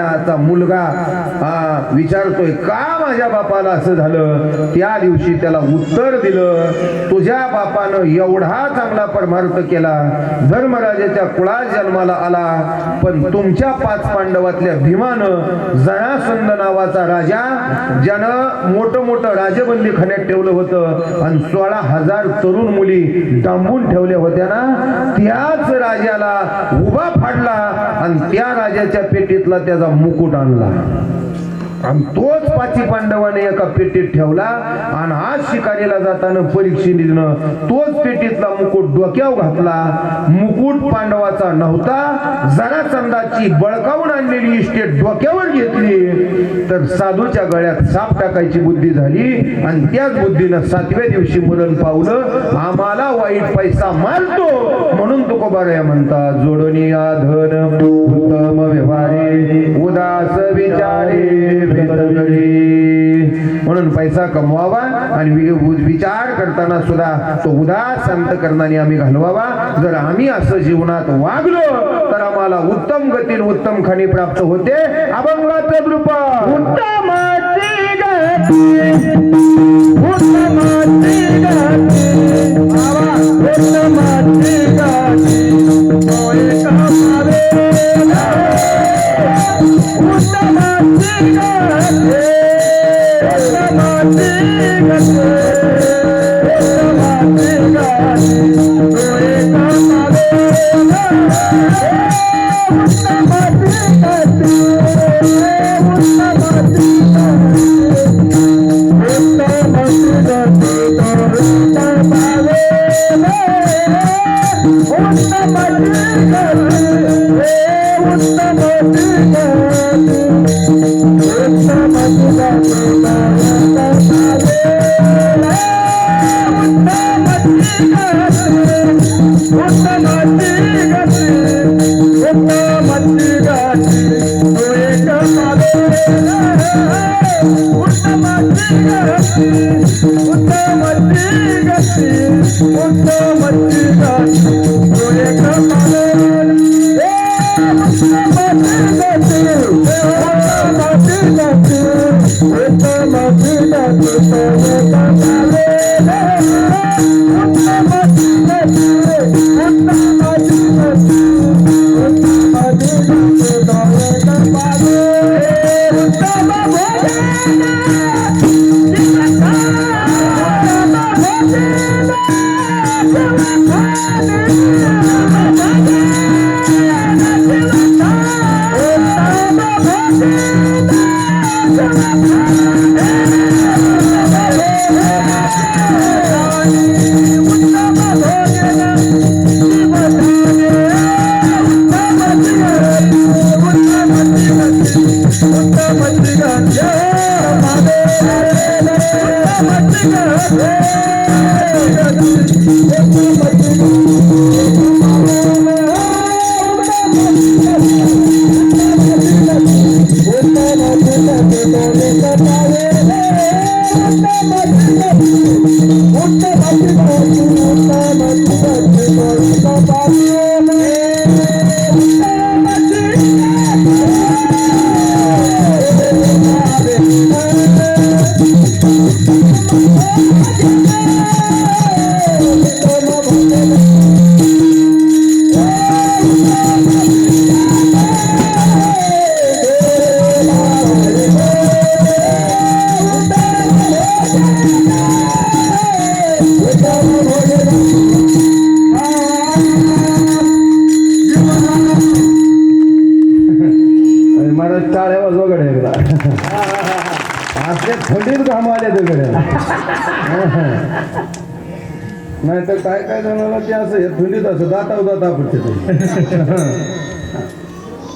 आता मुलगा विचारतोय का माझ्या बापाला असं झालं. त्या दिवशी त्याला उत्तर दिलं, तुझ्या बापानं एवढा चांगला परमार्थ केला, धर्मराजाच्या कुळात जन्माला आला, पण तुमच्या 5 पांडवातल्या भीमानं जरासंध नावाचा राजा, ज्यानं मोठं मोठं राजबंदी खाण्यात ठेवलं होतं आणि 16,000 तरुण मुली डांबून ठेवल्या होत्या ना, त्याच राजाला उभा फाडला आणि त्या राजाच्या पेटीतला त्याचा मुकुट आणला आणि तोच 5 पांडवाने एका पेटीत ठेवला. आणि आज शिकारीला जाताना परीक्षेनं तोच पेटीतला मुकुट डोक्यावर घातला. मुकुट पांडवाचा नव्हता, जरासंधाची बळकावून आणलेली इस्टेट डोक्यावर घेतली तर साधूच्या गळ्यात साप टाकायची बुद्धी झाली आणि त्याच बुद्धीनं 7व्या दिवशी मरण पावलं. आम्हाला वाईट पैसा मारतो म्हणून तुकोबाराया म्हणतात, जोडणी आधन उत्तम व्यवहारे उदास विचारे म्हणून पैसा कमवावा आणि विचार करताना सुद्धा तो उदास अंतकरणाने आम्ही घालवावा. जर आम्ही असं जीवनात वागलो तर आम्हाला उत्तम गती उत्तम खाणी प्राप्त होते. अभंगाचं रूप उत्तमाची गती उत्तमाची गती उत्तमाची गती नाही तर काय काय जणाला ते असं थंडीत असं दाता पडते.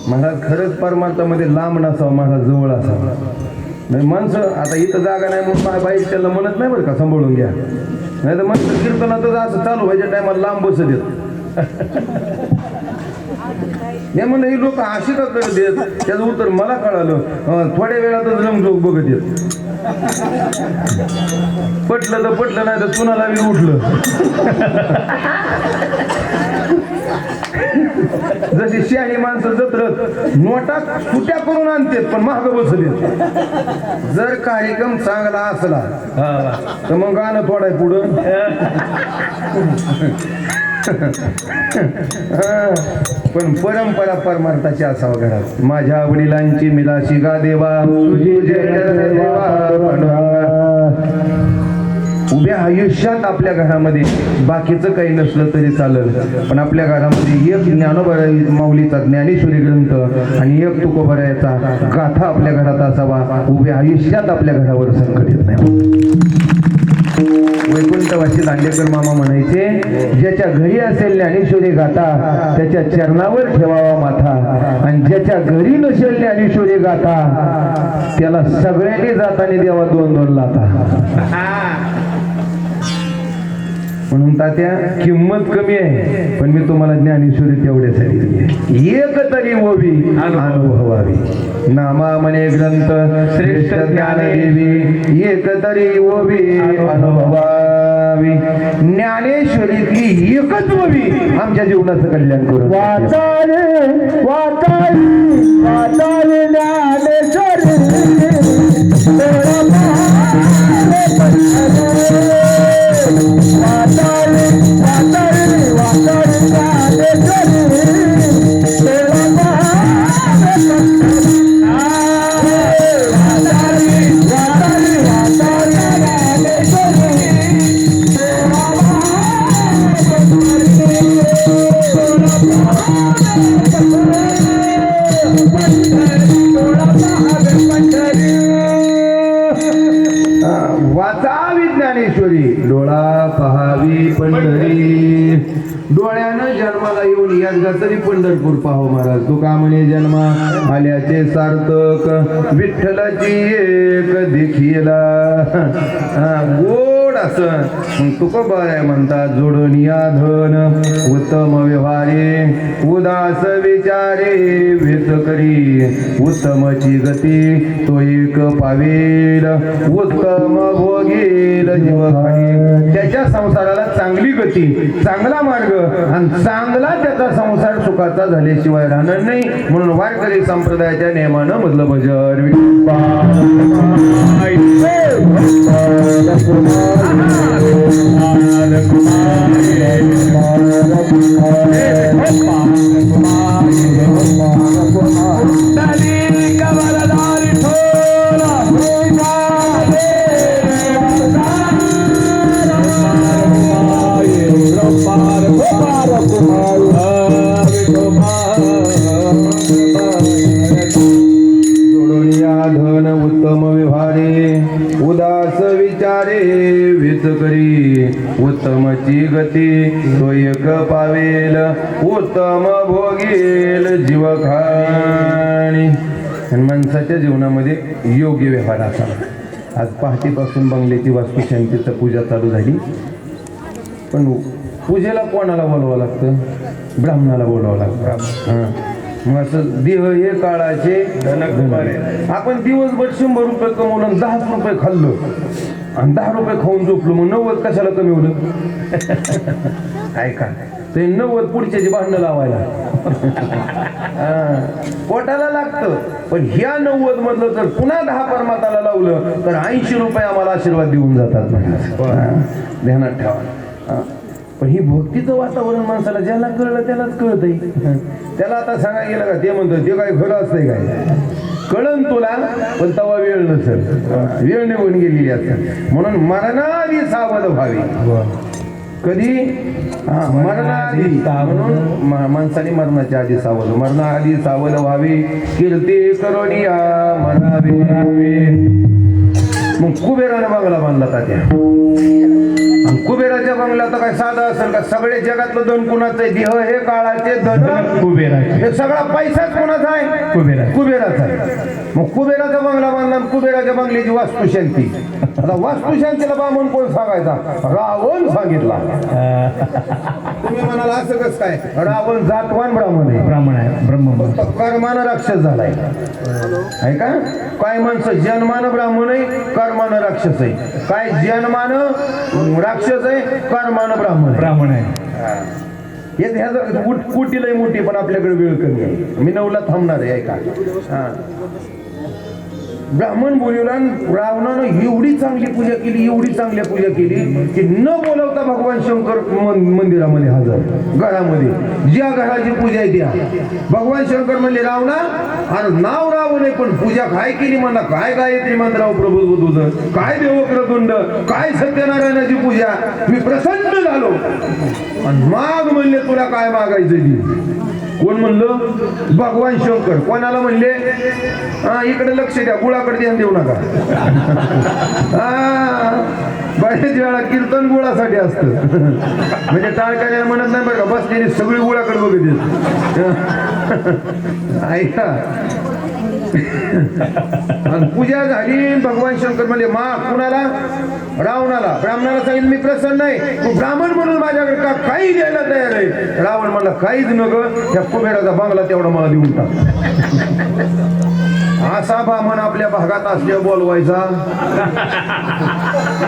महाराज खरंच परमार्थामध्ये लांब नसावं, महाराज जवळ असावं. नाही माणसं आता इथं जागा नाही म्हणून बाईक त्याला म्हणत नाही बरं का, सांभाळून घ्या. नाही तर माणसं कीर्तनातच असं चालू व्हायच्या टायमाला लांब बसत येत. नाही म्हणलं ही लोक अशी का करत येत, त्याचं उत्तर मला कळालं. थोड्या वेळातच रंगजोग बघत येत. पटलं तर पटलं, नाही तर कुणाला बी उठलं. जशी शहाणी माणसं जत्रत नोटा सुट्या करून आणतात पण महाग बसत. जर कार्यक्रम चांगला असला तर मग गाणं थोडाय पुढं. पण परंपरा परमार्थाची असावं घरात. माझ्या वडिलांची मिलाशी गा देवा तुझी जय देवा. उभ्या आयुष्यात आपल्या घरामध्ये बाकीचं काही नसलं तरी चालेल, पण आपल्या घरामध्ये एक ज्ञानोबा माऊलीचा ज्ञानेश्वरी ग्रंथ आणि एक तुकोबरायाचा गाथा आपल्या घरात असावा. उभ्या आयुष्यात आपल्या घरावर संकट येत नाही. वैकुंठवासी दांडेकर मामा म्हणायचे, ज्याच्या घरी असेल ज्ञानेश्वरी गाथा त्याच्या चरणावर ठेवावा माथा, आणि ज्याच्या घरी नसेल ज्ञानेश्वरी गाथा त्याला सगळ्यांनी जाताना द्यावा 2-2 लाथा. म्हणून तात्या किंमत कमी आहे, पण मी तुम्हाला ज्ञानेश्वरी तेवढ्यासाठी दिली. एक तरी ओवी अनुभवावी. नामा म्हणे ग्रंथ श्रेष्ठ ज्ञानदेवी, एक तरी ओवी अनुभवावी. ज्ञानेश्वरीतली एकच ओवी आमच्या जीवनाचं कल्याण करू. वाचारे वाचारी वाचारे ज्ञानेश्वरी वाचावी ज्ञानेश्वरी, डोळा पहावी पंढरी. डोळ्यानं जन्माला येऊन एकदा तरी पंढरपूर पाहो महाराज. तुका म्हणे जन्मा आल्याचे सार्थक, विठ्ठलाची एक देखीला. गोड असं तुकोबाराय म्हणतात, जोडून या धन उत्तम व्यवहारे, उदास विचारे वेत करी, उत्तमची गती तो एक पावेल, उत्तम भोगेल जीवखाणी. त्याच्या संसाराला चांगली गती, चांगला मार्ग आणि चांगला त्याचा संसार सुखाचा झाल्याशिवाय राहणार नाही. म्हणून वारकरी संप्रदायाच्या नियमानं मधलं भजन धन उत्तम व्यवहारे, उदास विचारे वित करी, उत्तमची गती तो एक पावेल, उत्तम भोगेल जीवखाणी. आणि माणसाच्या जीवनामध्ये योग्य व्यवहार असावा. आज पहाटेपासून बंगल्याची वास्तुशांतीचं पूजा चालू झाली, पण पूजेला कोणाला बोलवावं लागतं? ब्राह्मणाला बोलवावं लागतं. मग असं देह हे काळाचे धनकुमारे. आपण दिवसभर 100 रुपये कमवलं, 10 रुपये खाल्लं आणि 10 रुपये खाऊन झोपलो, मग 90 कशाला कमी होलं? ऐका, ते 90 पुढच्याची भांडणं लावायला पोटाला लागतं. पण ह्या 90 मधलं जर पुन्हा 10 परमाताला लावलं तर 80 रुपये आम्हाला आशीर्वाद देऊन जातात. ध्यानात ठेवा. पण ही भक्तीचं वातावरण माणसाला ज्याला कळलं त्यालाच कळतंय. त्याला आता सांगायला गेलं का ते म्हणतो ते काय खरं असतंय काय? कळन तुला, पण तवा वेळ नसेल, वेळ निघून गेलेली असते. म्हणून मरणाआधी सावध व्हावी. कधी? मरणाआधी. म्हणून माणसाने मरणाच्या आधी सावध, मरणाआधी सावध व्हावी. कीर्ती करोनिया म्हणावे. मग कुबेराने बंगला बांधला तात्या. कुबेराच्या बंगला तर काय साधा असेल का? सगळे जगातलं धन कुणाचं आहे? देह हे काळाचे धन कुबेराचे. हे सगळा पैसाच कुणाचा आहे? कुबेराचा आहे. मग कुबेराचा बंगला बांधला, कुबेराच्या बंगल्याची वास्तुशांती. आता वास्तुशांतीला बामण कोण सांगायचा? रावण सांगितला. तुम्ही म्हणाल असं कसं काय? रावण जातवान ब्राह्मण आहे. ब्राह्मण आहे, ब्रह्म. कर्मानं राक्षस झालाय आहे का? काय माणसं जन्मानं ब्राह्मण आहे, कर्मानं राक्षस आहे. काय जन्मानं राक्षस आहे, कर्मानं ब्राह्मण आहे. कुटी लय मोठी पण आपल्याकडे वेळ कमी आहे. मी 9ला थांबणार आहे ऐका. हा ब्राह्मण बोलवला रावणानं एवढी चांगली पूजा केली, एवढी चांगली पूजा केली की न बोलवता भगवान शंकर मंदिरामध्ये हजर. घरामध्ये ज्या घराची पूजा आहे त्या भगवान शंकर म्हणले रावणा अरे नाव राव नाही पण पूजा काय केली म्हणला. काय गायत्री मंत्राव प्रभू तुझं, काय देवक्रतुंड, काय सत्यनारायणाची पूजा. मी प्रसन्न झालो आणि माग म्हणले तुला काय मागायचं ती. कोण म्हणलं? भगवान शंकर. कोणाला म्हणले? इकडे लक्ष द्या, गुळाकडे ध्यान देऊ नका. बऱ्याच वेळा कीर्तन गुळासाठी असतं. म्हणजे टाळकायला म्हणत नाही बरं का, बसलेली सगळी गुळाकडे बघत ऐका. आणि पूजा झाली. भगवान शंकर म्हणले मा कुणाला? रावणाला. ब्राह्मणाला सांगितलं मी प्रसन्न नाही, तू ब्राह्मण म्हणून माझ्याकडे का काही द्यायला तयार आहे. रावण म्हणला काहीच नको, त्या कुबेराचा बंगला तेवढा मला देऊन टाक. असा ब्राह्मण आपल्या भागात असल्यावर बोलवायचा.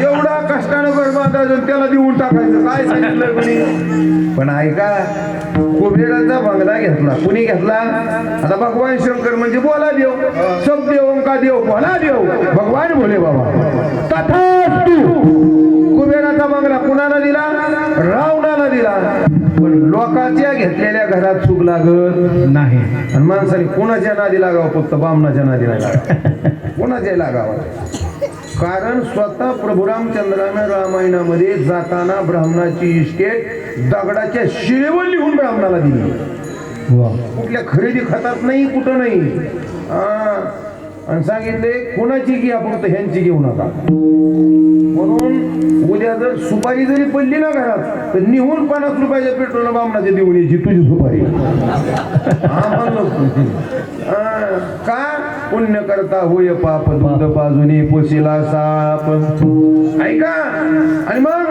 एवढा कष्टानं बरबाद त्याला देऊन टाकायचं. काय सांगितलं कोणी? पण ऐका, कुबेराचा बंगला घेतला. कुणी घेतला? आता भगवान शंकर म्हणजे बोला देव, सब देव का देव, बोला देव. भगवान बोले बाबा तथास्तु. कुबेराचा बंगला कुणाला दिला? रावणाला दिला. पण लोकांच्या घेतलेल्या घरात सुख लागत नाही. आणि माणसाने कोणाच्या नादी लागावं? फक्त बामणाच्या नादी नाही लागावं. कोणाच्या लागावं? कारण स्वतः प्रभू रामचंद्रानं रामायणामध्ये जाताना ब्राह्मणाची इस्टेट दगडाच्या शिळेवर लिहून ब्राह्मणाला दिली. कुठल्या खरेदी खतात नाही, कुठं नाही. आणि सांगितले कोणाची घ्या, फक्त ह्यांची घेऊ नका. म्हणून उद्या जर सुपारी जरी पडली ना घरात तर निहून 50 रुपयाच्या पेट्रोल बामणाचे देऊन यायची तुझी सुपारी. का? पुण्य करता होय पाप, दूध पाजुनी पोशिला साप. ऐका. आणि मग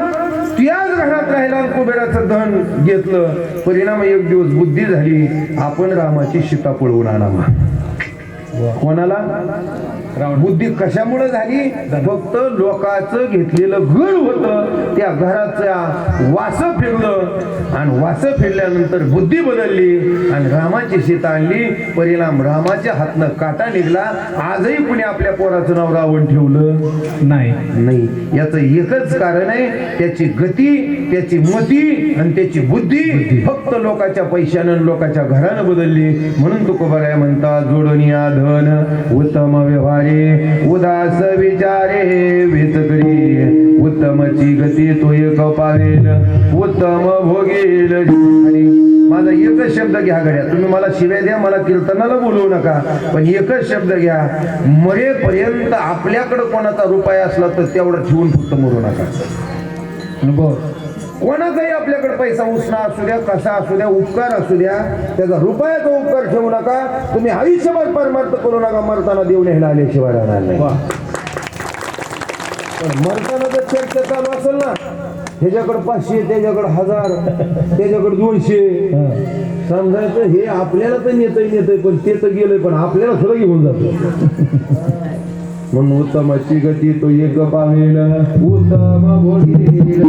त्याच घरात राहिला, कुबेराचं धन घेतलं. परिणाम एक दिवस बुद्धी झाली, आपण रामाची सीता पळवून आणावा. कोणाला? बुद्धी कशामुळे झाली? फक्त लोकांचं घेतलेलं घर होतं, त्या घराचा वास फिरलं आणि वास फिरल्यानंतर बुद्धी बदलली आणि रामाची सीता आणली. परिणाम रामाच्या हातनं काटा निघला. आजही कुणी आपल्या पोराचं नाव रावण ठेवलं नाही. याचं एकच कारण आहे, त्याची गती, त्याची मती आणि त्याची बुद्धी फक्त लोकांच्या पैशानं लोकांच्या घरानं बदलली. म्हणून तुकोबाराय म्हणता जोडनिया धन उत्तम व्यवहारे उदास विचारे वेतकरी उत्तमची गती तो एक पावेल उत्तम भोगेल. आणि माझा एकच शब्द घ्या गड्या, तुम्ही मला शिव्या द्या, मला कीर्तनाला बोलवू नका, पण एकच शब्द घ्या, मरेपर्यंत आपल्याकडे कोणाचा रुपया असला तर तेवढा ठेवून फक्त मरू नका. कोणाचाही आपल्याकडे पैसा उसणा असू द्या, कसा असू द्या, उपकार असू द्या, त्याचा रुपयाचा उपकार ठेवू नका. तुम्ही आयुष्यभर परमार्थ करू नका. मरताना देव न्यायला आल्याशिवाय राहणार नाही. पण मरताना जर चर्चा चालू असेल ना, ह्याच्याकडे 500, त्याच्याकडे 1000, त्याच्याकडे 200, समजायचं हे आपल्याला तर नेतय पण ते तर गेलंय, पण आपल्याला सगळं घेऊन जातो. म्हणून उत्तमाची गती तो एक पावेल उत्तम भोगेल.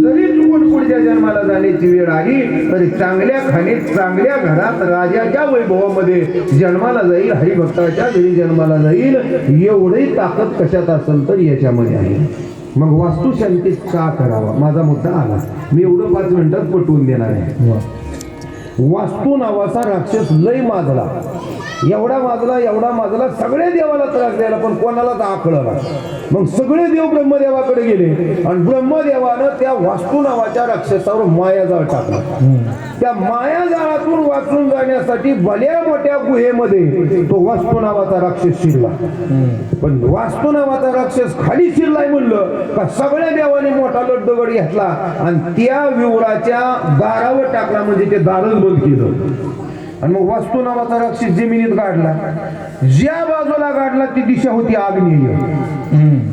जरी चुकून पुढच्या जन्माला जाण्याची वेळ आली तरी चांगल्या खाणीत, चांगल्या घरात, राजाच्या वैभवामध्ये जन्माला जाईल, हरिभक्ताच्या घरी जन्माला जाईल. एवढी ताकद कशात असेल तर याच्यामध्ये आहे. मग वास्तुशांतीत का करावा? माझा मुद्दा आला, मी एवढं 5 मिनिटात पटवून देणार आहे. वास्तू नावाचा राक्षस लय माजला, एवढा माजला, सगळे देवाला त्रास द्यायला, पण कोणालाच आखळला. मग सगळे देव ब्रह्मदेवाकडे गेले आणि ब्रह्मदेवानं त्या वास्तू नावाच्या राक्षसावर मायाजाळ टाकला. त्या मायाजाळातून वाचून जाण्यासाठी भल्या मोठ्या गुहेमध्ये तो वास्तू नावाचा राक्षस शिरला. पण वास्तू नावाचा राक्षस खाली शिरलाय म्हणलं का सगळ्या देवाने मोठा लड्डूगड घेतला आणि त्या विवराच्या दारावर टाकला, म्हणजे ते दारच बंद केलं. आणि मग वास्तू नावाचा राक्षस जमिनीत गाडला. ज्या बाजूला गाडला ती दिशा होती आग्नेय.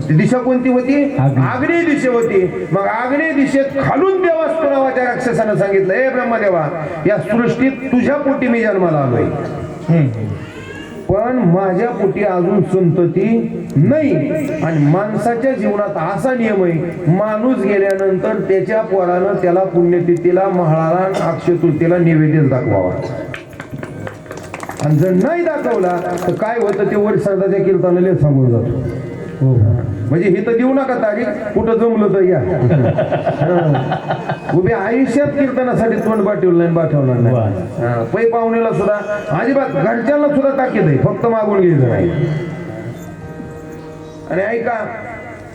ती दिशा कोणती होती? आग्नेय दिशा होती. मग आग्नेय दिशेत खालून त्या वास्तू नावाच्या राक्षसानं सांगितलं, हे ब्रह्मदेवा, या सृष्टीत तुझ्या पोटी मी जन्माला आलोय. पण माझ्या पोटी अजून संतती नाही. आणि माणसाच्या जीवनात असा नियम आहे, माणूस गेल्यानंतर त्याच्या पोरानं त्याला पुण्यतिथीला, महाळाला, अक्षय तृतीयेला नैवेद्य दाखवावा. आणि जर नाही दाखवला तर काय होतं ते वर सरदाच्या कीर्तनाला सांगून जातो. म्हणजे हे तर देऊ नका तारीख, कुठं जमलं तर या. उभे आयुष्यात कीर्तनासाठी तोंड पाठवणार नाही. पै पाहुण्याला सुद्धा अजिबात, घरच्यांना सुद्धा ताकीद आहे, फक्त मागून घ्यायचं नाही. आणि ऐका,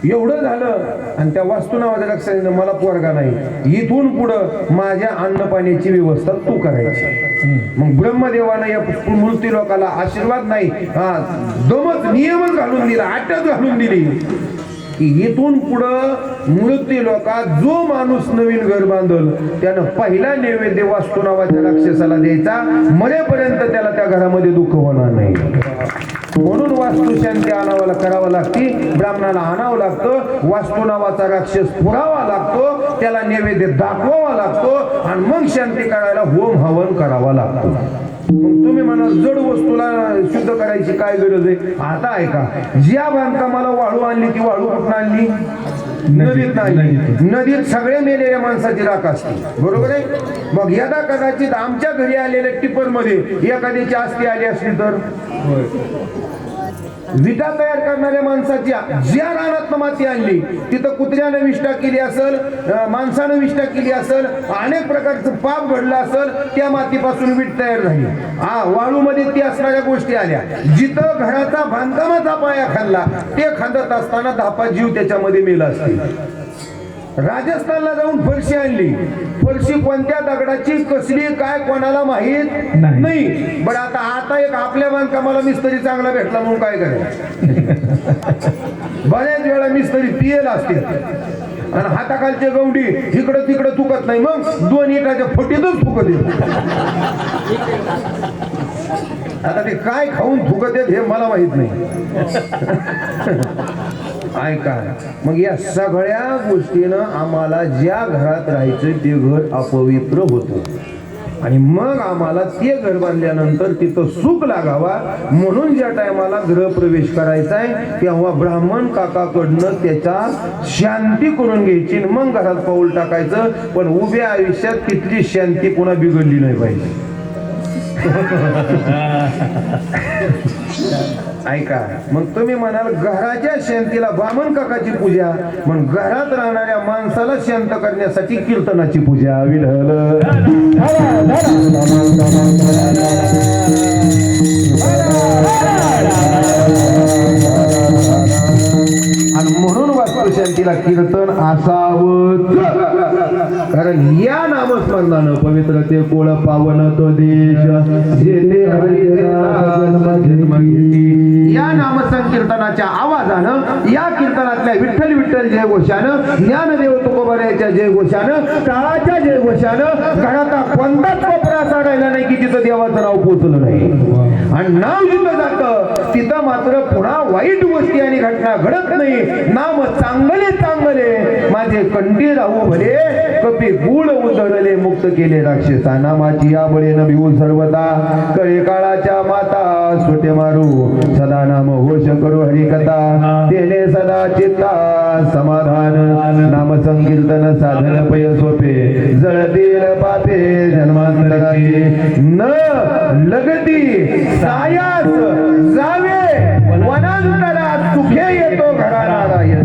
एवढं झालं आणि त्या वास्तू नावाच्या लक्षात मला पोरगा नाही, इथून पुढं माझ्या अन्न पाण्याची व्यवस्था तू करायची. मग ब्रह्मदेवानं या मृत्यू लोकाला आशीर्वाद नाही, दमच नियमच घालून दिला, अटक घालून दिली की इथून पुढं मृत्यू लोकात जो माणूस नवीन घर बांधल त्यानं पहिला नैवेद्य वास्तू नावाच्या राक्षसाला द्यायचा, मरेपर्यंत त्याला त्या घरामध्ये दुःख होणार नाही. म्हणून वास्तुशांती आणावाला करावं लागते, ब्राह्मणाला आणावं लागतं, वास्तू नावाचा राक्षस पुरावा लागतो, त्याला नैवेद्य दाखवावा लागतो आणि मग शांती करायला होम हवन करावा लागतो. मग तुम्ही म्हणा जड वस्तूला शुद्ध करायची काय गरज आहे? आता ऐका, ज्या बांधकामाला वाळू आणली ती वाळू कुठून आणली? नदीत आणली. नदीत सगळे मेलेल्या माणसाची राख असते, बरोबर आहे. मग यदा कदाचित आमच्या घरी आलेल्या टिपर मध्ये एखाद्याची अस्थी आली असली तर विटा तयार करणाऱ्या माणसाच्या ज्या रानात माती आणली तिथं कुत्र्यानं विष्ठा केली असेल, माणसानं विष्ठा केली असेल, अनेक प्रकारचं पाप घडलं असेल, त्या मातीपासून वीट तयार झाली. वाळूमध्ये ती असणाऱ्या गोष्टी आल्या. जिथं घराचा बांधकामाचा पाया खाल्ला ते खांदत असताना धापा जीव त्याच्यामध्ये मेला असते. राजस्थानला जाऊन फरशी आणली, फरशी कोणत्या दगडाची, कसली, काय कोणाला माहित नाही. बरं आता एक आपल्या बांधकामाला मिस्त्री चांगला भेटला म्हणून काय करायचं? बऱ्याच वेळा मिस्त्री पियेल असते आणि हाताखालचे गवडी इकडं तिकडं चुकत नाही, मग 2 इटाच्या फटीतच चुकत येत. आता ते काय खाऊन थुकत येत हे मला माहित नाही. ऐका, मग या सगळ्या गोष्टीनं आम्हाला ज्या घरात राहायचं ते घर अपवित्र होतं आणि मग आम्हाला ते घर बांधल्यानंतर तिथं सुख लागावा म्हणून ज्या टायमाला गृहप्रवेश करायचा आहे तेव्हा ब्राह्मण काकाकडनं त्याचा शांती करून घ्यायची, मग घरात पाऊल टाकायचं. पण उभ्या आयुष्यात तिथली शांती पुन्हा बिघडली नाही पाहिजे. ऐका, मग तुम्ही म्हणाल घराच्या शांतीला ब्राह्मण काकाची पूजा, मग घरात राहणाऱ्या माणसाला शांत करण्यासाठी कीर्तनाची पूजा. विठ्ठल आणि म्हणून वास्तुशांतीला कीर्तन असावं, कारण या नामस्मरणानं पवित्र ते कोळ पावन तो देश जेथे या नामसंकीर्तनाच्या आवाजानं, या कीर्तनातल्या विठ्ठल विठ्ठल जय घोषानं, ज्ञानदेव तुकोबारायाच्या जय घोषानं, टाळाच्या जय घोषानं घराचा कोणताच कोपरा असा राहिला नाही की तिथं देवाचं नाव पोचलं नाही. आणि नाव जिथं जातं तिथं मात्र पुन्हा वाईट गोष्टी आणि घटना घडत नाही. नाम चांगले चांगले माझे कंठी राहू भले, कपी गुळ उधळले मुक्त केले राक्षसा. नामाची या बळेनं भिवू सर्वता, कळे काळाच्या माता सुटे मारू सदा नाम घोष करू हरिकथा. तेने सदा चित्ता समाधान, नाम संकीर्तन साधन पय सोपे. जळतील पापे जन्मांतराची, न लगती सायास जावे वनांतरात. सुखे येतो घरा नारायण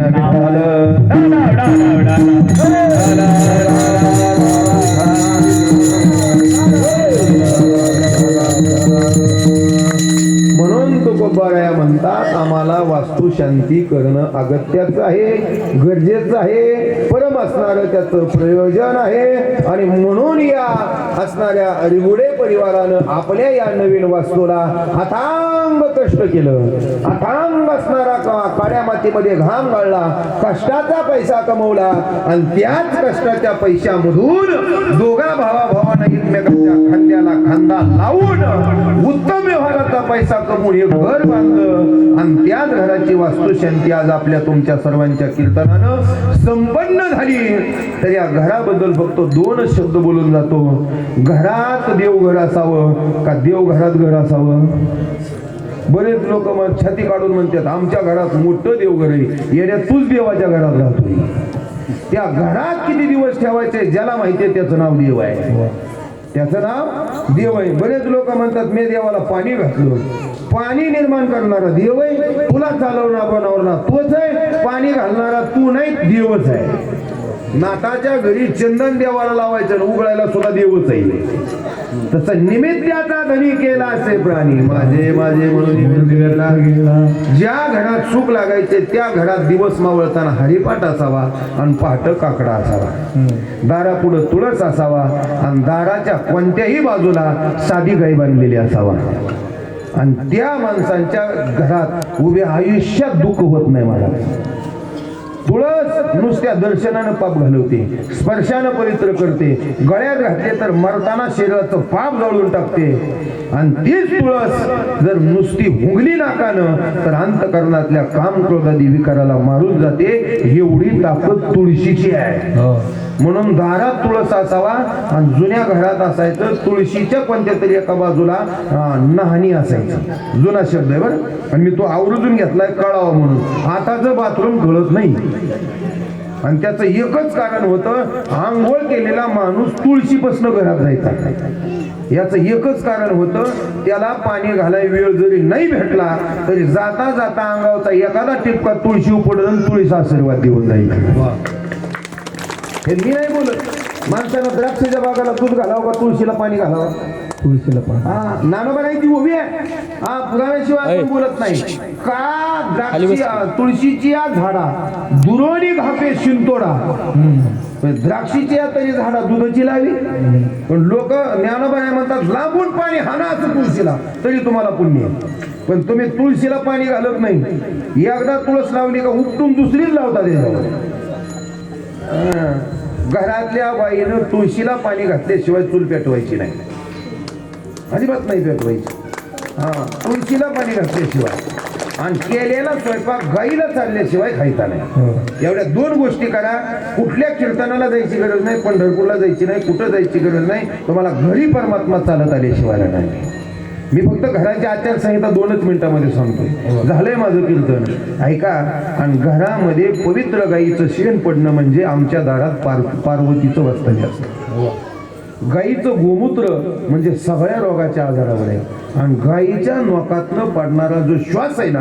म्हणून तुकोबाराया म्हणतात आम्हाला वास्तू शांती करणं अगत्याचं आहे, गरजेचं आहे, परम असणारं त्याचं प्रयोजन आहे. आणि म्हणून या असणाऱ्या अरिगुडे परिवारानं आपल्या या नवीन वास्तूला अथांग कष्ट केलं, अथांग असणारा काळ्या मातीमध्ये घाम गाळला, कष्टाचा पैसा कमवला आणि त्याच कष्टाच्या पैशामधून दोघा भावाभावांना एकमेकांच्या खांद्याला खांदा लावून उत्तम व्यवहाराचा पैसा कमवून हे घर बांधलं. आणि त्याच घराची वास्तुशांती आज आपल्या तुमच्या सर्वांच्या कीर्तनानं संपन्न झाली. तर या घराबद्दल फक्त 2 शब्द बोलून जातो. घरात देवघर असावं का देवघरात घर असावं? बरेच लोक मग छाती काढून म्हणतात आमच्या घरात मोठं देवघर आहे, येड्या तूच देवाच्या घरात राहतोय. त्या घरात किती दिवस ठेवायचे ज्याला माहितीये त्याचं नाव देव आहे, त्याचं नाव देव आहे. बरेच लोक म्हणतात मी देवाला पाणी घातलं. पाणी निर्माण करणारा देव आहे, तुला चालवणार बनवणार तोच आहे, पाणी घालणारा तू नाही, देवच आहे. नाताच्या घरी चंदन देवाला लावायचं आणि उघडायला सुद्धा देवच आहे. तसं निमित्ताचा धनी केला असे प्राणी माझे माझे म्हणून निमित्त गेला. ज्या घरात सुख लागायचे त्या घरात दिवस मावळताना हरिपाठ असावा आणि पहाट काकडा असावा. दारापुढं तुळस असावा आणि दाराच्या कोणत्याही बाजूला साधी गाय बांधलेली असावा. आणि त्या माणसांच्या घरात उभे आयुष्यात दुःख होत नाही. मला तुळस नुसत्या दर्शनानं पाप घालवते, स्पर्शानं पवित्र करते, गळ्यात घातले तर मरताना शरीराचं पाप जाळून टाकते. आणि तीच तुळस जर नुसती हुंगली नाकानं तर अंतकरणातल्या काम क्रोधादी विकाराला मारून जाते. एवढी ताकद तुळशीची आहे. म्हणून दारात तुळस असावा आणि जुन्या घरात असायचं तुळशीच्या कोणत्या तरी एका बाजूला नहाणी असायची. जुना शब्द आहे बरं, आणि मी तो आवर्जून घेतलाय कळावा म्हणून. आताचं बाथरूम कळत नाही. आणि त्याचं एकच कारण होतं, आंघोळ केलेला माणूस तुळशीपासून घरात जायचा. याचं एकच कारण होतं, त्याला पाणी घालाय वेळ जरी नाही भेटला तरी जाता जाता अंगावचा एखादा टिपका तुळशी उपडून आणि तुळशी आशीर्वाद देऊन जाईल. हे मी नाही बोलत. माणसानं द्राक्षाच्या बागाला दूध घालावं का तुळशीला पाणी घालावं? तुळशीला पाणी. हा, नानोबा नाही ती उभी आहे. हा, पुराव्याशिवाय आपण बोलत नाही का. द्राक्षी तुळशीची या झाडा दुरोणी घापे शिंतोडा. द्राक्षीची या तरी झाडा दुधाची लावी. पण लोक ज्ञानोबा नाही म्हणतात लांबून पाणी हाना असं तुळशीला तरी तुम्हाला पुण्य. पण तुम्ही तुळशीला पाणी घालत नाही. एकदा तुळस लावली का उपटून दुसरीच लावता त्याच्यावर. घरातल्या बाईनं तुळशीला पाणी घातल्याशिवाय चूल पेटवायची नाही, अजिबात नाही पेटवायची. हा, तुळशीला पाणी घातल्याशिवाय आणि केलेला स्वयंपाक गाईला चालल्याशिवाय खायचा नाही. एवढ्या दोन गोष्टी करा. कुठल्या कीर्तनाला जायची गरज नाही, पंढरपूरला जायची नाही, कुठं जायची गरज नाही. तुम्हाला घरी परमात्मा चालत आल्याशिवाय नाही. मी फक्त घराची आचारसंहिता 2च मिनिटांमध्ये सांगतो. झालंय माझं कीर्तन ऐका. आणि घरामध्ये पवित्र गाईचं शेण पडणं म्हणजे आमच्या दारात पार्वतीचं वास्तव्य असतं. गाईचं गोमूत्र म्हणजे सगळ्या रोगाच्या आजारावर आहे. आणि गाईच्या नोकातनं पडणारा जो श्वास आहे ना,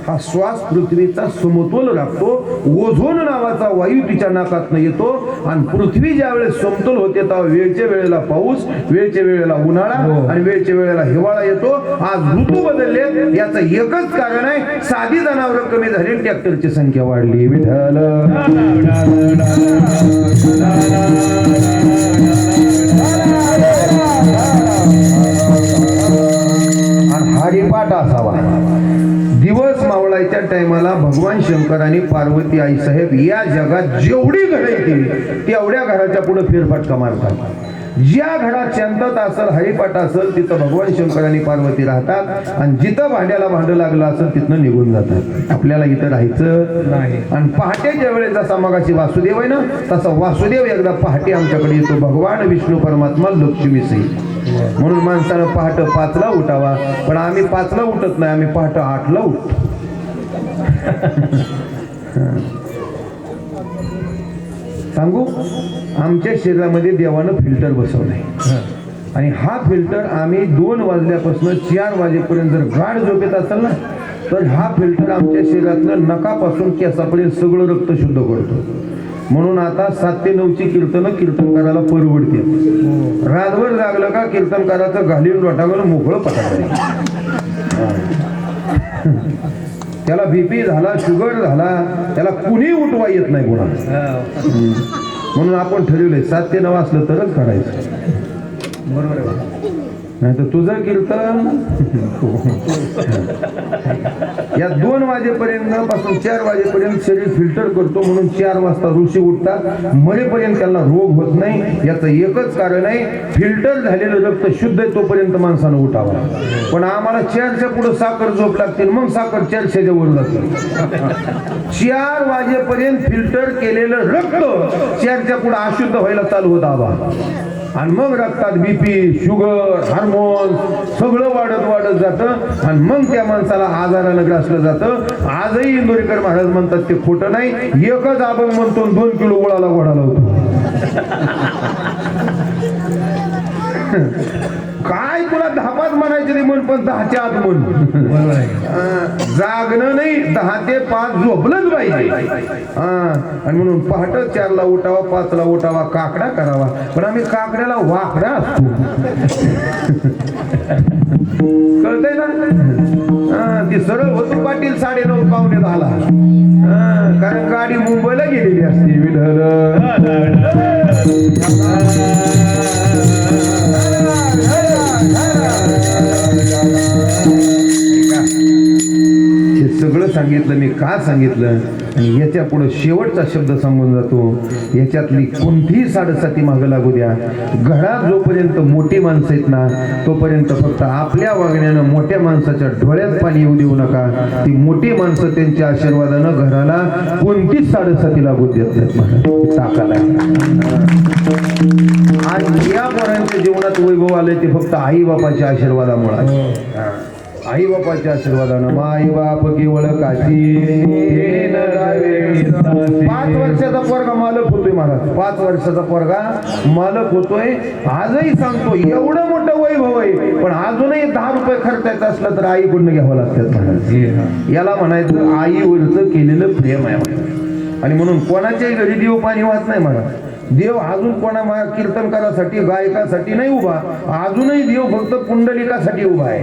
हा श्वास पृथ्वीचा समतोल राखतो. ओझोन नावाचा वायू तिच्या नाकातनं येतो आणि पृथ्वी ज्या वेळेस समतोल होते तेव्हा वेळच्या वेळेला पाऊस, वेळच्या वेळेला उन्हाळा आणि वेळच्या वेळेला हिवाळा येतो. आज ऋतू बदलले याचं एकच कारण आहे, साधी जनावरं कमी झाली, ट्रॅक्टरची संख्या वाढली. विठ्ठल हरिपाठ असावा. दिवस मावळायच्या टायमाला भगवान शंकर आणि पार्वती आई साहेब या जगात जेवढी घरं येतील तेवढ्या घराच्या पुढे फेरफटका मारतात. ज्या घरात शांतता असेल, हरिपाठ असेल, तिथं भगवान शंकर आणि पार्वती राहतात. आणि जिथं भांड्याला भांडं लागलं असेल तिथनं निघून जातात. आपल्याला इथं राहायचं नाही. आणि पहाटेच्या वेळेस जसा मगाशी वासुदेव आहे ना, तसा वासुदेव एकदा पहाटे आमच्याकडे येतो. भगवान विष्णू परमात्मा लक्ष्मी सहित. म्हणून माणसानं पहाटे 5ला उठावा. पण आम्ही 5ला उठत नाही, आम्ही पहाटे 8ला उठतो. सांगू, आमच्या शरीरामध्ये देवानं फिल्टर बसवलाय. आणि हा फिल्टर आम्ही 2 वाजल्यापासून 4 वाजेपर्यंत जर गाढ झोपेत असेल ना, तर हा फिल्टर आमच्या शरीरातलं नकापासून केसापर्यंत सगळं रक्त शुद्ध करतो. म्हणून आता 7 ते 9ची कीर्तन कीर्तनकाराला परवडते. रातभर जागलं का कीर्तनकाराचं घालीन रोटावर मोकळं पटाकलं. त्याला बीपी झाला, शुगर झाला, त्याला कुणी उठवा येत नाही गुन्हा. म्हणून आपण ठरवलंय 7 ते 9 असलं तरच करायचं. बरोबर आहे. नाही तर तुझं कीर्तन या 2 वाजेपर्यंत पासून 4 वाजेपर्यंत शरीर फिल्टर करतो. म्हणून 4 वाजता ऋषी उठतात. मरेपर्यंत त्यांना रोग होत नाही. याचं एकच कारण आहे, फिल्टर झालेलं रक्त शुद्ध आहे तोपर्यंत माणसानं उठावा. पण आम्हाला 4च्या पुढे साखर झोप लागतील, मग साखर 400च्या वर जाते. 4 वाजेपर्यंत फिल्टर केलेलं रक्त 4च्या पुढे अशुद्ध व्हायला चालू होत आबा. आणि मग रक्तात बीपी, शुगर, हार्मोन सगळं वाढत वाढत जातं आणि मग त्या माणसाला आजारानं ग्रासलं जातं. आजही इंदोरीकर महाराज म्हणतात ते खोटं नाही. एकच अभंग म्हणतो 2 किलो गोळाला घोडाला होतो. काय तुला 10-5 म्हणायचे नाही म्हण, पण 10च्या आत म्हण. जागणं नाही, 10 ते 5 झोपलंच पाहिजे. आणि म्हणून पहाटे 4ला उठावा, 5ला उठावा, काकडा करावा. पण आम्ही काकड्याला वाकडा असतो. कळतंय ना? ती सरळ होती पाटील 9:30 पावणे 10ला. कारण गाडी मुंबईला गेलेली असते. विठ्ठल हे सगळं सांगितलं मी, का सांगितलं आणि याच्या पुढे शेवटचा शब्द सांगून जातो. याच्यातली कोणतीही साडेसाती मागं लागू द्या. घरात जोपर्यंत मोठी माणसं आहेत ना, तोपर्यंत फक्त आपल्या वागण्यानं मोठ्या माणसाच्या डोळ्यात पाणी येऊ देऊ नका. ती मोठी माणसं त्यांच्या आशीर्वादानं घराला कोणतीच साडेसाती लागू देत नाहीत. टाकाला आणि या पोरांच्या जीवनात वैभव आलंय ते फक्त आई बापाच्या आशीर्वादामुळे. आई बापाच्या आशीर्वादानं. माई बाप केवळ काशी 5 वर्षाचा पोरगा मालक होतोय महाराज. 5 वर्षाचा पोरगा मालक होतोय. आजही सांगतो एवढं मोठं वैभव आहे, पण अजूनही 10 रुपये खर्चायचं असलं तर आईकडून घ्यावं लागतात महाराज. याला म्हणायचं आईवरचं केलेलं प्रेम आहे. आणि म्हणून कोणाच्याही घरी देव पाणी वाहत नाही महाराज. देव अजून कोणा कीर्तनकारासाठी, गायकासाठी नाही उभा. अजूनही देव फक्त पुंडलिकासाठी उभा आहे.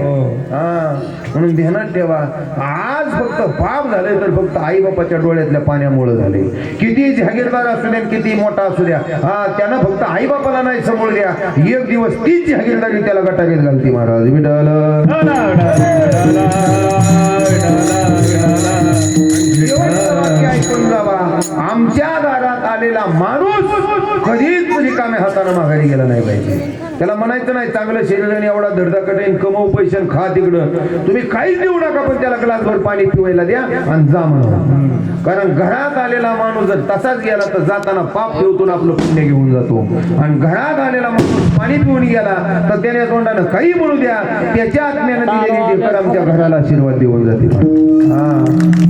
म्हणून ध्यानात ठेवा. आज फक्त पाप झाले तर फक्त आई बापाच्या डोळ्यातल्या पाण्यामुळे झाले. किती जहागीरदार असू द्या, किती मोठा असू द्या, त्यानं फक्त आई बापाला नाही समोर द्या. एक दिवस तीच जहागीरदारी त्याला गटारीत घालती महाराज. विठ्ठल ऐकून जावा. आमच्या दारात आलेला माणूस कधीच रिकाम्या हाताने माघारी गेला नाही पाहिजे. त्याला म्हणायचं नाही चांगलं शरीराने एवढा धडधाकट कमव पैसे खा तिकडं. तुम्ही काहीच देऊ नका, पण त्याला ग्लासभर पाणी पिवायला द्या आणि जा म्हणा. कारण घरात आलेला माणूस जर तसाच गेला तर जाताना पाप ठेवतो, आपलं पुण्य घेऊन जातो. आणि घरात आलेला माणूस पाणी पिऊन गेला तर त्याने तोंडानं काही म्हणू द्या, त्याच्या आत्म्यानं दिलेली ढेकर आमच्या घराला आशीर्वाद देऊन जाते.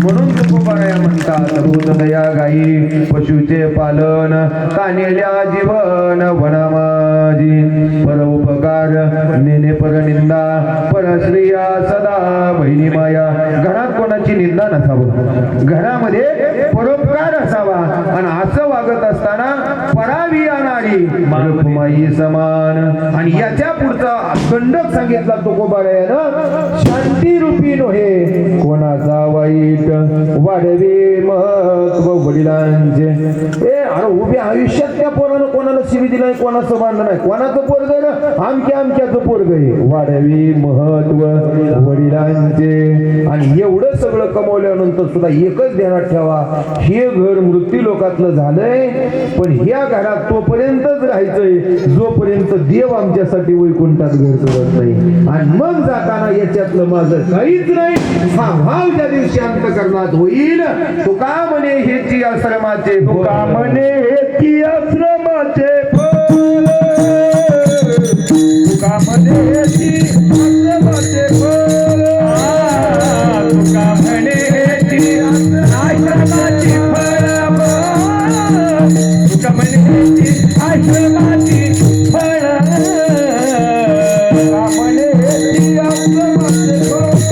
म्हणून तुकोबाराया म्हणतात हृदया गाई पशुचे पालन कानेल्या जीवन वना माझी पर उपकार नेने पर निंदा परश्रिया सदा बहिणी माया. घरात कोणाची निंदा नसावं, घरामध्ये परोपकार असावा. आणि असं वागत असताना परावी अनाडी रुक्माई समान. आणि याच्या पुढचा खंडक सांगितला तुकोबारायानं, शांती रूपी नोहे कोणाचा वाईट वाढवे महत्व वडिलांचे. अरे उभ्या आयुष्यात त्या पोरानं कोणाला शिवी दिलाय, कोणाचं बांधलं नाही, कोणाचं पोरग आमक्याचं पोरग आहे. वाढवे महत्व वडिलांचे. आणि एवढं सगळं कमवल्यानंतर सुद्धा एकच ध्यानात ठेवा, हे घर मृत्यू लोकातलं झालंय, पण ह्या घरात तोपर्यंतच राहायचंय जोपर्यंत देव आमच्यासाठी वैकुंठात घर करत नाही. आणि मग जाताना याच्यातलं माझं काहीच नाही हा भाव ज्या दिवशी अंतःकरणात होईल. तुका म्हणे हेची आश्रमाचे, तुका म्हणे हेची आश्रमाचे फळ, तुका म्हणे हेची आश्रमाचे फळ, तुका म्हणे हेची आश्रमाची फळ, तुका म्हणे हेची आश्रमाची फळ, तुका म्हणे हेची आश्रमाचे फळ.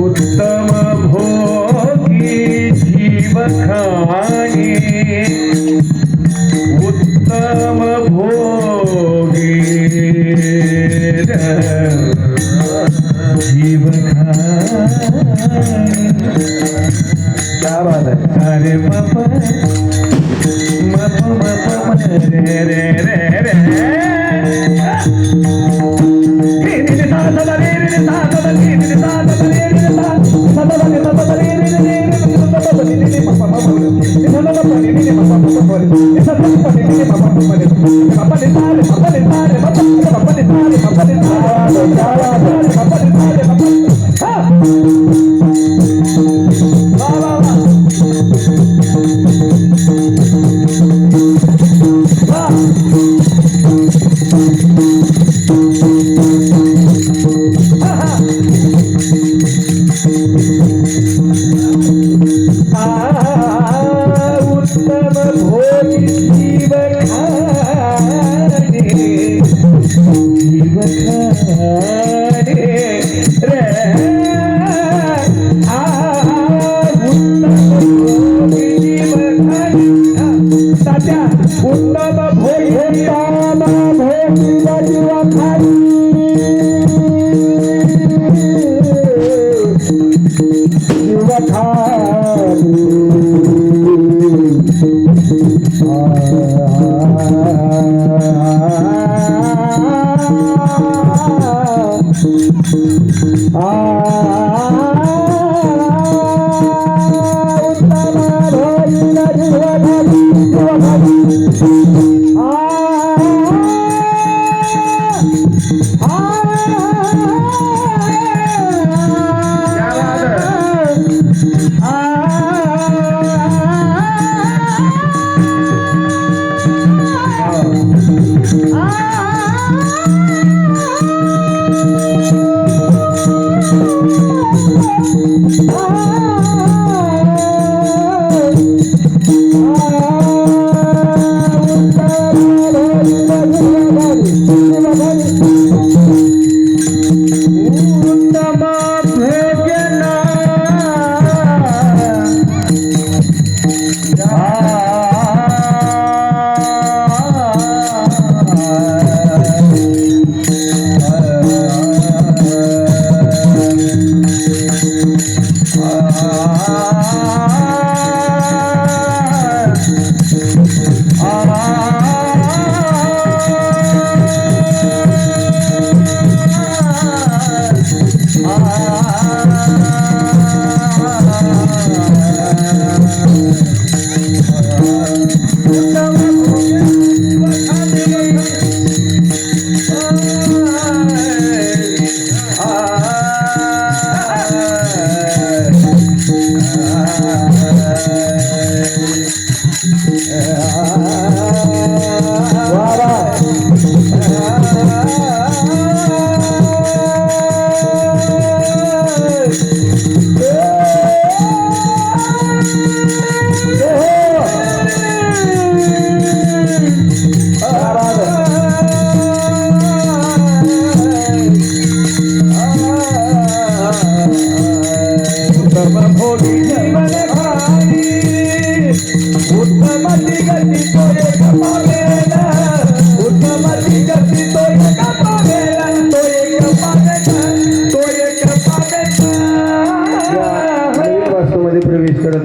उत्तम भोगी जीव खाणी उत्तम भोगी जीव खाणी क्या बात है अरे बाबा रे रे रे रे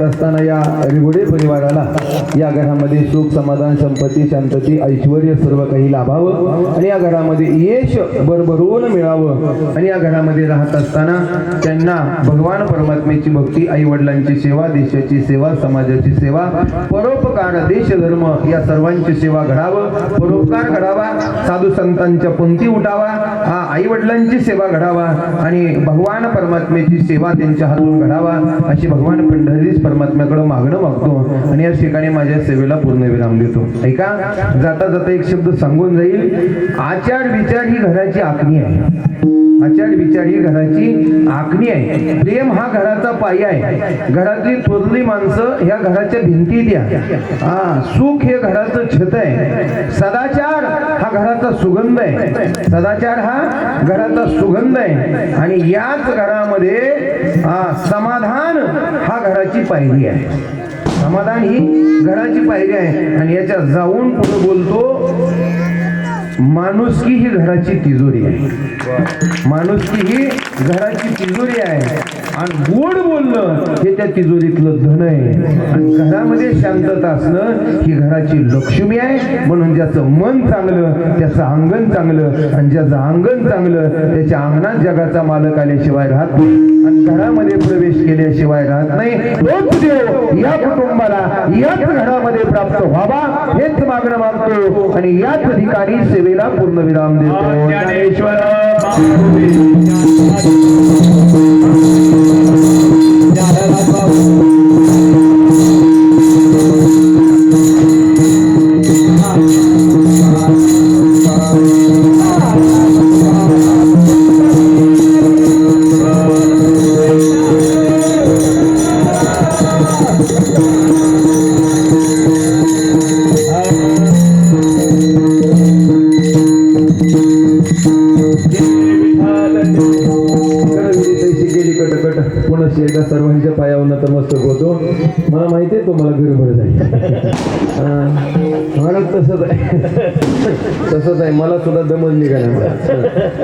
असताना या रिगुडे परिवाराला या घरामध्ये सुख समाधान संपत्ती शांतती ऐश्वर्य सर्व काही लाभावं आणि या घरामध्ये यश भरभरून मिळावं आणि या घरामध्ये राहत असताना त्यांना भगवान परमात्म्याची भक्ती आई वडिलांची सेवा देशाची सेवा समाजाची सेवा परोपकार देश धर्म या सर्वांची सेवा घडावं परोपकार घडावा साधू संतांच्या पंथी उठावा हा आई वडिलांची सेवा घडावा आणि भगवान परमात्म्याची सेवा त्यांच्या हातून घडावा अशी भगवान पंढरीस परमात्म्याकडे मागणं मागतो आणि या ठिकाणी माझ्या माझ्या सेवेला पूर्णविराम देतो. ऐका, जाता जाता एक शब्द सांगून जाईल. आचार विचार ही घराची आखणी आहे. आचार विचार ही घराची आखणी आहे. प्रेम हा घराचा पाया आहे. घरातली थोरली माणसं ह्या घराच्या भिंती द्या. सुख हे घराचं छत आहे. सदाचार हा घराचा सुगंध आहे. सदाचार हा घराचा सुगंध आहे. आणि याच घरामध्ये समाधान हा घराची पायरी आहे. समाधान ही घराची पायरी आहे. आणि याच्या जाऊन पुढे बोलतो, माणुसकी ही घराची तिजोरी आहे. माणुसकी ही घराची तिजोरी आहे. आणि गोड बोलणं हे त्या तिजोरीतलं धन आहे. आणि घरामध्ये शांतता असणं ही घराची लक्ष्मी आहे. म्हणून ज्याचं मन चांगलं त्याचं अंगण चांगलं, आणि ज्याचं अंगण चांगलं त्याच्या अंगणात जगाचा मालक आल्याशिवाय राहत नाही, आणि घरामध्ये प्रवेश केल्याशिवाय राहत नाही. तोच देव या कुटुंबाला याच घरामध्ये प्राप्त व्हावा हेच मागणं मागतो. आणि याच ठिकाणी सेवेला पूर्णविराम देतो. ज्ञानेश्वर एकदा सर्वांच्या पायावर नतमस्तक होतो. मला माहिती आहे तुम्हाला गडबड जाईल. मला तसंच आहे, तसंच आहे. मला सुद्धा दमच निघाला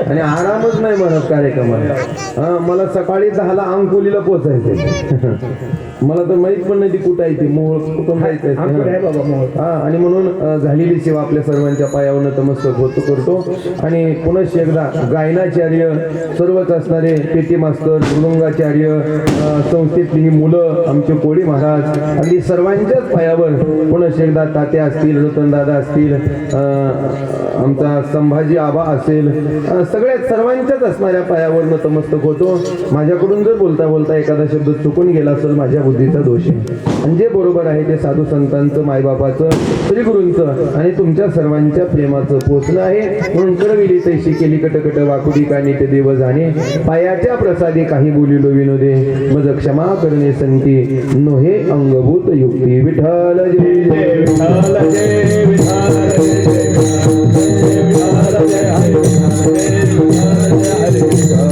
आणि आरामच नाही म्हणत कार्यक्रमाला. मला सकाळी 10ला अंकोलीला पोचायचंय. मला तर माहित पण नाही ती कुठं आहे, ती मूळ कुठून जायचंय. आणि म्हणून झालेली सेवा आपल्या सर्वांच्या पायावर नतमस्तक होतो करतो. आणि पुनश्च एकदा गायनाचार्य सर्वच असणारे पेटी मास्तर, मृदुंगाचार्य, संस्थेतली मुलं, आमचे कोळी महाराज, अगदी सर्वांच्याच पायावर पुनश्च एकदा तात्या असतील, रतनदादा असतील, आमचा संभाजी आबा असेल, सगळ्या सर्वांच्याच असणाऱ्या पायावर नतमस्तक होतो. माझ्याकडून जर बोलता बोलता एखादा शब्द चुकून गेला असेल माझ्या बुद्धीचा दोष आहे. आणि जे बरोबर आहे ते साधू संतांचं, मायबापाचं, श्रीगुरूंचं आणि तुमच्या सर्वांच्या प्रेमाचं पोचणं आहे. म्हणून करविली तैशी केली कटकट वाकुडी का नीट देव जाणे, पायाच्या प्रसादे काही बोलिलो विनोदे, मज क्षमा करणे संती नोहे अंगभूत युक्ती. विठ्ठल जय विठ्ठल जय विठ्ठल जय विठ्ठल जय विठ्ठल जय